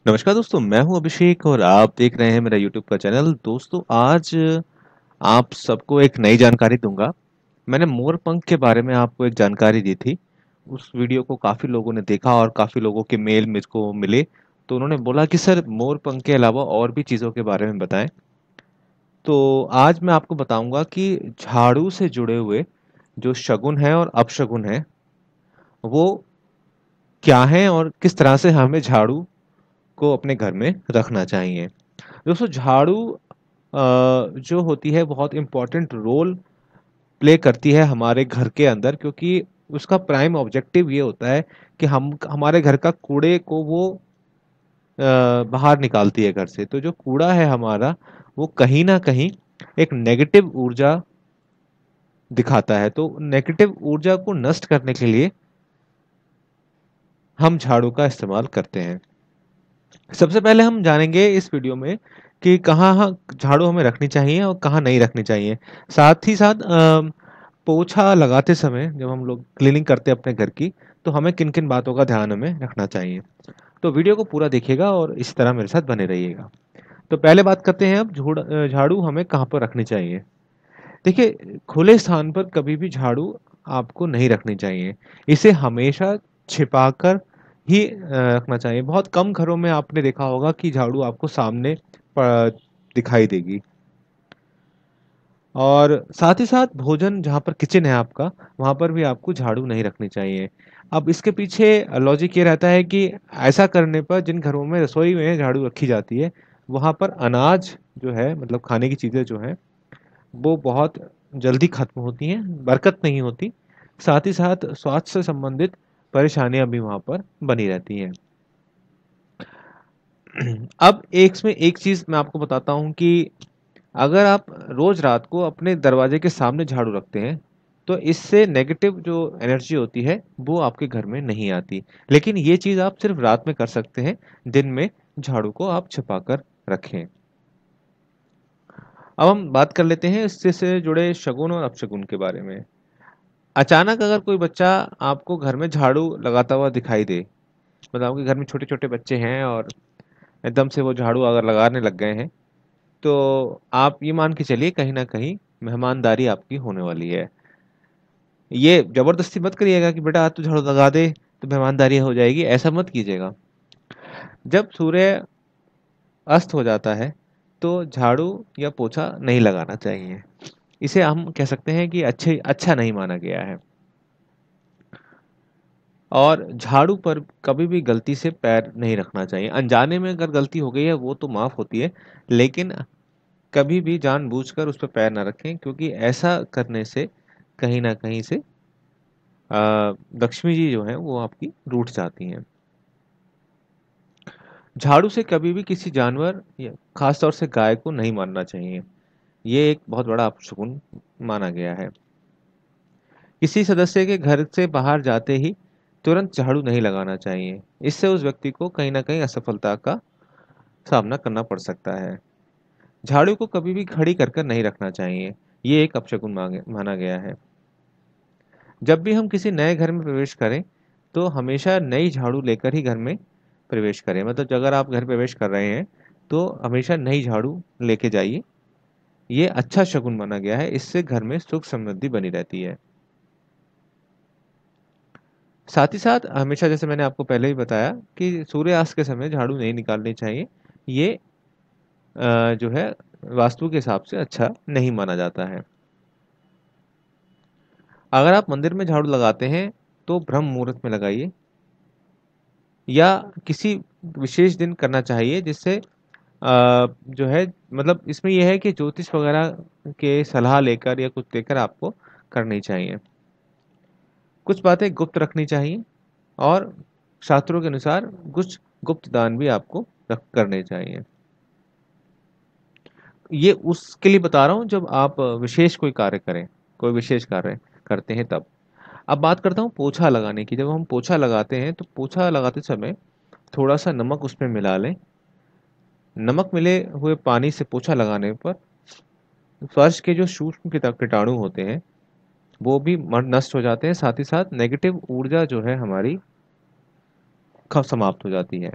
नमस्कार दोस्तों, मैं हूं अभिषेक और आप देख रहे हैं मेरा यूट्यूब का चैनल। दोस्तों, आज आप सबको एक नई जानकारी दूंगा। मैंने मोर पंख के बारे में आपको एक जानकारी दी थी। उस वीडियो को काफ़ी लोगों ने देखा और काफ़ी लोगों के मेल मुझको मिले। तो उन्होंने बोला कि सर, मोर पंख के अलावा और भी चीज़ों के बारे में बताएं। तो आज मैं आपको बताऊंगा कि झाड़ू से जुड़े हुए जो शगुन है और अपशगुन है, वो क्या हैं और किस तरह से हमें झाड़ू को अपने घर में रखना चाहिए। दोस्तों, झाड़ू जो होती है बहुत इम्पोर्टेंट रोल प्ले करती है हमारे घर के अंदर, क्योंकि उसका प्राइम ऑब्जेक्टिव ये होता है कि हम हमारे घर का कूड़े को वो बाहर निकालती है घर से। तो जो कूड़ा है हमारा, वो कहीं ना कहीं एक नेगेटिव ऊर्जा दिखाता है। तो नेगेटिव ऊर्जा को नष्ट करने के लिए हम झाड़ू का इस्तेमाल करते हैं। सबसे पहले हम जानेंगे इस वीडियो में कि कहाँ झाड़ू हमें रखनी चाहिए और कहाँ नहीं रखनी चाहिए। साथ ही साथ पोछा लगाते समय जब हम लोग क्लीनिंग करते हैं अपने घर की, तो हमें किन किन बातों का ध्यान हमें रखना चाहिए। तो वीडियो को पूरा देखिएगा और इस तरह मेरे साथ बने रहिएगा। तो पहले बात करते हैं अब झाड़ू हमें कहाँ पर रखनी चाहिए। देखिए, खुले स्थान पर कभी भी झाड़ू आपको नहीं रखनी चाहिए। इसे हमेशा छिपाकर ही रखना चाहिए। बहुत कम घरों में आपने देखा होगा कि झाड़ू आपको सामने दिखाई देगी। और साथ ही साथ भोजन जहाँ पर किचन है आपका, वहाँ पर भी आपको झाड़ू नहीं रखनी चाहिए। अब इसके पीछे लॉजिक ये रहता है कि ऐसा करने पर जिन घरों में रसोई में झाड़ू रखी जाती है, वहाँ पर अनाज जो है, मतलब खाने की चीज़ें जो हैं, वो बहुत जल्दी खत्म होती हैं, बरकत नहीं होती। साथ ही साथ स्वास्थ्य से संबंधित परेशानियां भी वहां पर बनी रहती हैं। अब एक इसमें एक चीज मैं आपको बताता हूं कि अगर आप रोज रात को अपने दरवाजे के सामने झाड़ू रखते हैं, तो इससे नेगेटिव जो एनर्जी होती है वो आपके घर में नहीं आती। लेकिन ये चीज आप सिर्फ रात में कर सकते हैं, दिन में झाड़ू को आप छिपा कर रखें। अब हम बात कर लेते हैं इससे से जुड़े शगुन और अपशगुन के बारे में। अचानक अगर कोई बच्चा आपको घर में झाड़ू लगाता हुआ दिखाई दे, मतलब आपके घर में छोटे छोटे बच्चे हैं और एकदम से वो झाड़ू अगर लगाने लग गए हैं, तो आप ये मान के चलिए कहीं ना कहीं मेहमानदारी आपकी होने वाली है। ये जबरदस्ती मत करिएगा कि बेटा आज तो झाड़ू लगा दे तो मेहमानदारी हो जाएगी, ऐसा मत कीजिएगा। जब सूर्य अस्त हो जाता है, तो झाड़ू या पोछा नहीं लगाना चाहिए। इसे हम कह सकते हैं कि अच्छा नहीं माना गया है। और झाड़ू पर कभी भी गलती से पैर नहीं रखना चाहिए। अनजाने में अगर गलती हो गई है वो तो माफ़ होती है, लेकिन कभी भी जानबूझकर उस पर पैर ना रखें, क्योंकि ऐसा करने से कहीं ना कहीं से लक्ष्मी जी जो हैं वो आपकी रूठ जाती हैं। झाड़ू से कभी भी किसी जानवर या खास तौर से गाय को नहीं मारना चाहिए। ये एक बहुत बड़ा अपशगुन माना गया है। किसी सदस्य के घर से बाहर जाते ही तुरंत झाड़ू नहीं लगाना चाहिए। इससे उस व्यक्ति को कहीं ना कहीं असफलता का सामना करना पड़ सकता है। झाड़ू को कभी भी खड़ी कर कर नहीं रखना चाहिए। ये एक अपशगुन माना गया है। जब भी हम किसी नए घर में प्रवेश करें, तो हमेशा नई झाड़ू लेकर ही घर में प्रवेश करें। मतलब अगर आप घर प्रवेश कर रहे हैं, तो हमेशा नई झाड़ू लेके जाइए। ये अच्छा शगुन माना गया है। इससे घर में सुख समृद्धि बनी रहती है। साथ ही साथ हमेशा, जैसे मैंने आपको पहले ही बताया, कि सूर्यास्त के समय झाड़ू नहीं निकालनी चाहिए। ये जो है वास्तु के हिसाब से अच्छा नहीं माना जाता है। अगर आप मंदिर में झाड़ू लगाते हैं, तो ब्रह्म मुहूर्त में लगाइए या किसी विशेष दिन करना चाहिए, जिससे जो है, मतलब इसमें यह है कि ज्योतिष वगैरह के सलाह लेकर या कुछ लेकर आपको करनी चाहिए। कुछ बातें गुप्त रखनी चाहिए और शास्त्रों के अनुसार कुछ गुप्त दान भी आपको करने चाहिए। ये उसके लिए बता रहा हूँ जब आप विशेष कोई कार्य करें, कोई विशेष कार्य करते हैं तब। अब बात करता हूँ पोछा लगाने की। जब हम पोछा लगाते हैं, तो पोछा लगाते समय थोड़ा सा नमक उसमें मिला लें। नमक मिले हुए पानी से पोछा लगाने पर फर्श के जो सूक्ष्म कीटाणु होते हैं, वो भी नष्ट हो जाते हैं। साथ ही साथ नेगेटिव ऊर्जा जो है हमारी कब समाप्त हो जाती है।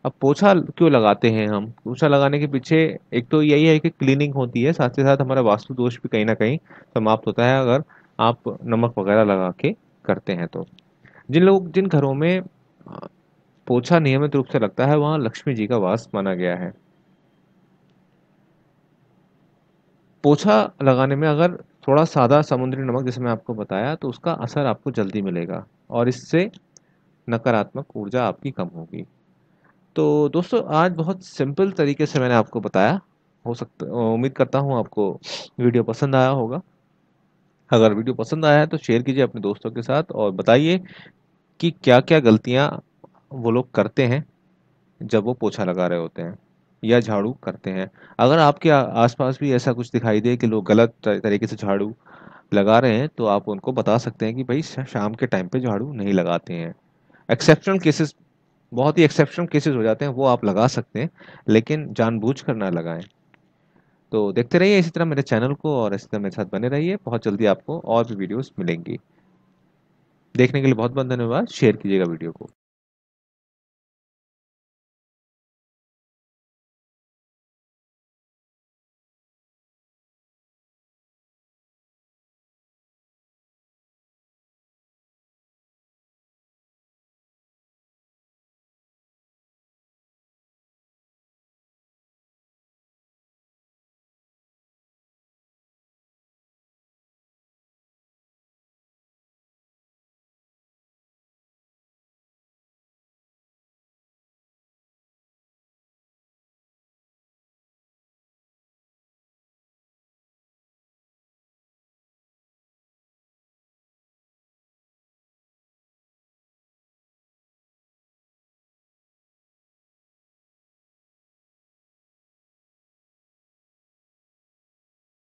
अब पोछा क्यों लगाते हैं हम? पोछा लगाने के पीछे एक तो यही है कि क्लीनिंग होती है, साथ ही साथ हमारा वास्तु दोष भी कहीं न कहीं समाप्त होता है, अगर आप नमक वगैरह लगा के करते हैं तो। जिन घरों में पोछा नियमित रूप से लगता है, वहाँ लक्ष्मी जी का वास माना गया है। पोछा लगाने में अगर थोड़ा सादा समुद्री नमक जैसे मैं आपको बताया, तो उसका असर आपको जल्दी मिलेगा और इससे नकारात्मक ऊर्जा आपकी कम होगी। तो दोस्तों, आज बहुत सिंपल तरीके से मैंने आपको बताया। हो सकता उम्मीद करता हूँ आपको वीडियो पसंद आया होगा। अगर वीडियो पसंद आया है तो शेयर कीजिए अपने दोस्तों के साथ और बताइए कि क्या-क्या गलतियाँ वो लोग करते हैं जब वो पोछा लगा रहे होते हैं या झाड़ू करते हैं। अगर आपके आस-पास भी ऐसा कुछ दिखाई दे कि लोग गलत तरीके से झाड़ू लगा रहे हैं, तो आप उनको बता सकते हैं कि भई शाम के टाइम पे झाड़ू नहीं लगाते हैं। एक्सेप्शनल केसेस, बहुत ही एक्सेप्शनल केसेस हो जाते हैं, वो आप लगा सकते हैं, लेकिन जानबूझकर ना लगाएँ। तो देखते रहिए इसी तरह मेरे चैनल को और इसी तरह मेरे साथ बने रहिए। बहुत जल्दी आपको और भी वीडियोज़ मिलेंगी। देखने के लिए बहुत-बहुत धन्यवाद। शेयर कीजिएगा वीडियो को।